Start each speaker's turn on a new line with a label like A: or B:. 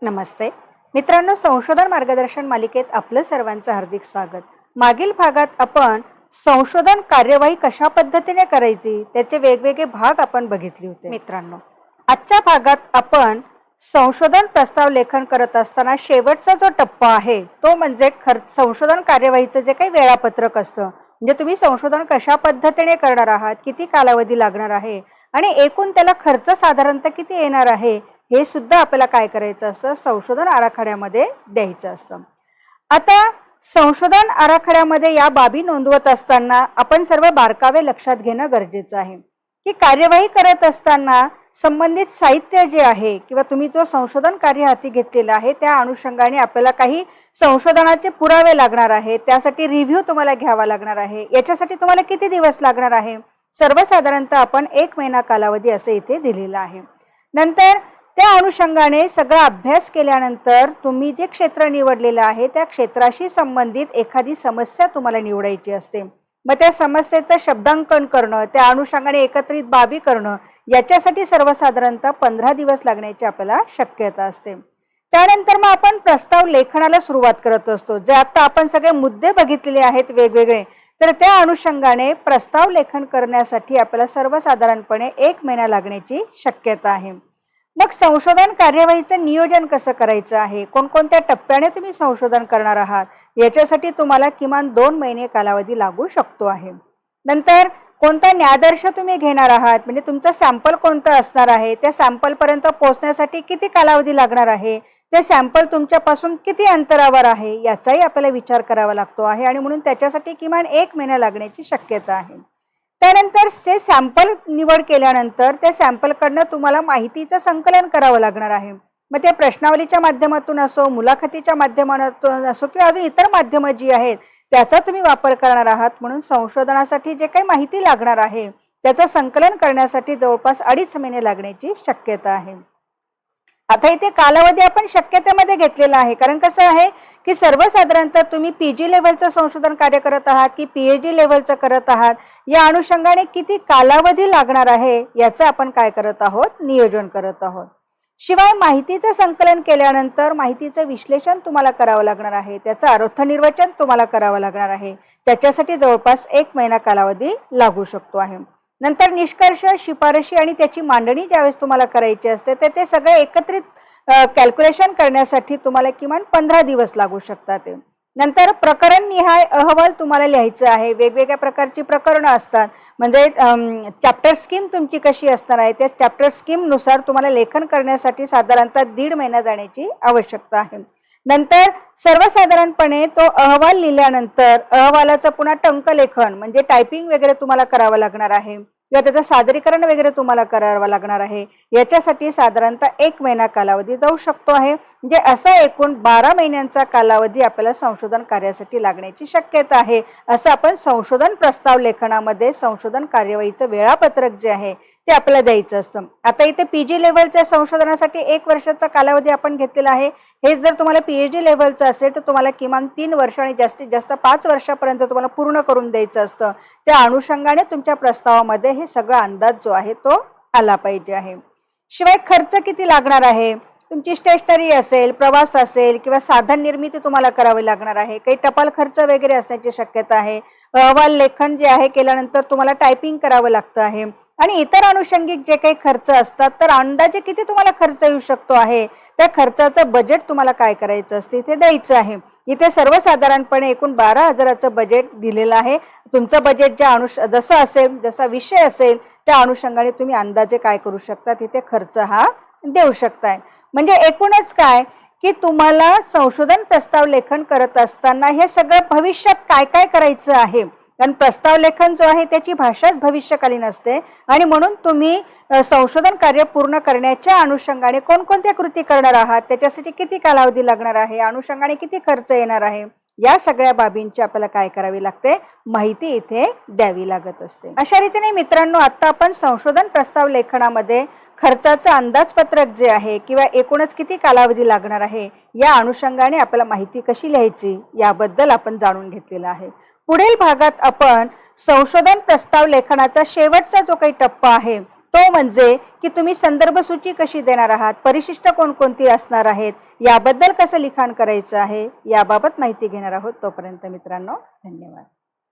A: नमस्ते मित्रांनो, संशोधन मार्गदर्शन मालिकेत आपलं सर्वांचं हार्दिक स्वागत। मागील भागात आपण संशोधन कार्यवाही कशा पद्धतीने करायची त्याचे वेगवेगळे भाग आपण बघितले होते। मित्रांनो, आजच्या भागात आपण संशोधन प्रस्ताव लेखन करत असताना शेवटचा जो टप्पा आहे तो म्हणजे संशोधन कार्यवाहीचं जे काही वेळापत्रक असतं, म्हणजे तुम्ही संशोधन कशा पद्धतीने करणार आहात, किती कालावधी लागणार आहे आणि एकूण त्याला खर्च साधारणतः किती येणार आहे हे सुद्धा आपल्याला काय करायचं असतं, संशोधन आराखड्यामध्ये द्यायचं असतं। आता संशोधन आराखड्यामध्ये या बाबी नोंदवत असताना आपण सर्व बारकावे लक्षात घेणं गरजेचं आहे की कार्यवाही करत असताना संबंधित साहित्य जे आहे किंवा तुम्ही जो संशोधन कार्य हाती घेतलेलं आहे त्या अनुषंगाने आपल्याला काही संशोधनाचे पुरावे लागणार आहे, त्यासाठी रिव्ह्यू तुम्हाला घ्यावा लागणार आहे। याच्यासाठी तुम्हाला किती दिवस लागणार आहे, सर्वसाधारणतः आपण 1 महिना कालावधी असे इथे दिलेला आहे। नंतर त्या अनुषंगाने सगळा अभ्यास केल्यानंतर तुम्ही जे क्षेत्र निवडलेलं आहे त्या क्षेत्राशी संबंधित एखादी समस्या तुम्हाला निवडायची असते। मग त्या समस्येचं शब्दांकन करणं, त्या अनुषंगाने एकत्रित बाबी करणं, याच्यासाठी सर्वसाधारणतः 15 दिवस लागण्याची आपल्याला शक्यता असते। त्यानंतर मग आपण प्रस्ताव लेखनाला सुरुवात करत असतो। जे आता आपण सगळे मुद्दे बघितलेले आहेत वेगवेगळे, तर त्या अनुषंगाने प्रस्ताव लेखन करण्यासाठी आपल्याला सर्वसाधारणपणे 1 महिना लागण्याची शक्यता आहे। मग संशोधन कार्यवाहीचं नियोजन कसं करायचं आहे, कोणकोणत्या टप्प्याने तुम्ही संशोधन करणार आहात याच्यासाठी तुम्हाला किमान 2 महिने कालावधी लागू शकतो आहे। नंतर कोणता न्यायादर्श तुम्ही घेणार आहात, म्हणजे तुमचं सॅम्पल कोणतं असणार आहे, त्या सॅम्पल पर्यंत पोहोचण्यासाठी किती कालावधी लागणार आहे, ते सॅम्पल तुमच्यापासून किती अंतरावर आहे याचाही आपल्याला विचार करावा लागतो आहे आणि म्हणून त्याच्यासाठी किमान 1 महिना लागण्याची शक्यता आहे। त्यानंतर ते सॅम्पल निवड केल्यानंतर त्या सॅम्पलकडनं तुम्हाला माहितीचं संकलन करावं लागणार आहे। मग ते प्रश्नावलीच्या माध्यमातून असो, मुलाखतीच्या माध्यमातून असो किंवा अजून इतर माध्यमं जी आहेत त्याचा तुम्ही वापर करणार आहात, म्हणून संशोधनासाठी जे काही माहिती लागणार आहे त्याचं संकलन करण्यासाठी जवळपास 2.5 महिने लागण्याची शक्यता आहे। आता इथे कालावधी आपण शक्यतेमध्ये घेतलेला आहे, कारण कसं आहे की सर्वसाधारणतः तुम्ही पीजी लेव्हलचं संशोधन कार्य करत आहात की पीएचडी लेव्हलचं करत आहात, या अनुषंगाने किती कालावधी लागणार आहे याचं आपण काय करत आहोत, नियोजन करत आहोत। शिवाय माहितीचं संकलन केल्यानंतर माहितीचं विश्लेषण तुम्हाला करावं लागणार आहे, त्याचं अर्थनिर्वचन तुम्हाला करावं लागणार आहे, त्याच्यासाठी जवळपास 1 महिना कालावधी लागू शकतो आहे। नंतर निष्कर्ष, शिफारशी आणि त्याची मांडणी ज्यावेळेस तुम्हाला करायची असते तर ते सगळे एकत्रित कॅल्क्युलेशन करण्यासाठी तुम्हाला किमान 15 दिवस लागू शकतात। नंतर प्रकरण निहाय अहवाल तुम्हाला लिहायचा आहे। वेगवेगळ्या प्रकारची प्रकरणं असतात, म्हणजे चॅप्टर स्कीम तुमची कशी असणार आहे त्या चॅप्टर स्कीमनुसार तुम्हाला लेखन करण्यासाठी साधारणतः 1.5 महिना जाण्याची आवश्यकता आहे। नंतर सर्वसाधारणपणे तो अहवाल लिहिल्यानंतर अहवालाचं पुन्हा टंकलेखन म्हणजे टायपिंग वगैरे तुम्हाला करावं लागणार आहे किंवा त्याचं सादरीकरण वगैरे तुम्हाला करावं लागणार आहे। याच्यासाठी साधारणतः 1 महिना कालावधी जाऊ शकतो आहे। म्हणजे असा एकूण 12 महिन्यांचा कालावधी आपल्याला संशोधन कार्यासाठी लागण्याची शक्यता आहे। असं आपण संशोधन प्रस्ताव लेखनामध्ये संशोधन कार्यवाहीचं वेळापत्रक जे आहे ते आपल्याला द्यायचं असतं। आता इथे पीजी लेव्हलच्या संशोधनासाठी 1 वर्षाचा कालावधी आपण घेतलेला आहे। हेच जर तुम्हाला पीएचडी लेव्हलचं असेल तर तुम्हाला किमान 3 वर्ष आणि जास्तीत जास्त 5 वर्षापर्यंत तुम्हाला पूर्ण करून द्यायचं असतं। त्या अनुषंगाने तुमच्या प्रस्तावामध्ये हे सगळा अंदाज जो आहे तो आला पाहिजे आहे। शिवाय खर्च किती लागणार आहे, तुमची स्टेशनरी असेल, प्रवास असेल किंवा साधन निर्मिती तुम्हाला करावी लागणार आहे, काही टपाल खर्च वगैरे असण्याची शक्यता आहे। अहवाल लेखन जे आहे केल्यानंतर तुम्हाला टायपिंग करावं लागतं आहे आणि इतर अनुषंगिक जे काही खर्च असतात तर अंदाजे किती तुम्हाला खर्च येऊ शकतो आहे त्या खर्चाचं बजेट तुम्हाला काय करायचं असते ते द्यायचं आहे। इथे सर्वसाधारणपणे एकूण 12,000चं बजेट दिलेलं आहे। तुमचं बजेट जसं असेल, जसा विषय असेल त्या अनुषंगाने तुम्ही अंदाजे काय करू शकता, तिथे खर्च हा देऊ शकताय। म्हणजे एकूणच काय की तुम्हाला संशोधन प्रस्ताव लेखन करत असताना हे सगळं भविष्यात काय काय करायचं आहे, कारण प्रस्ताव लेखन जो आहे त्याची भाषाच भविष्यकालीन असते आणि म्हणून तुम्ही संशोधन कार्य पूर्ण करण्याच्या अनुषंगाने कोणकोणत्या कृती करणार आहात, त्याच्यासाठी किती कालावधी लागणार आहे, अनुषंगाने किती खर्च येणार आहे, या सगळ्या बाबींची आपल्याला काय करावी लागते, माहिती इथे द्यावी लागत असते। अशा रीतीने मित्रांनो, आता आपण संशोधन प्रस्ताव लेखनामध्ये खर्चाचं अंदाजपत्रक जे आहे किंवा एकूणच किती कालावधी लागणार आहे या अनुषंगाने आपल्याला माहिती कशी लिहायची याबद्दल आपण जाणून घेतलेलं आहे। पुढील भागात आपण संशोधन प्रस्ताव लेखनाचा शेवटचा जो काही टप्पा आहे तो म्हणजे की तुम्ही संदर्भ सूची कशी देणार आहात, परिशिष्ट कोणकोणती असणार आहेत, याबद्दल कसं लिखाण करायचं आहे, याबाबत माहिती घेणार आहोत. तोपर्यंत मित्रांनो, धन्यवाद.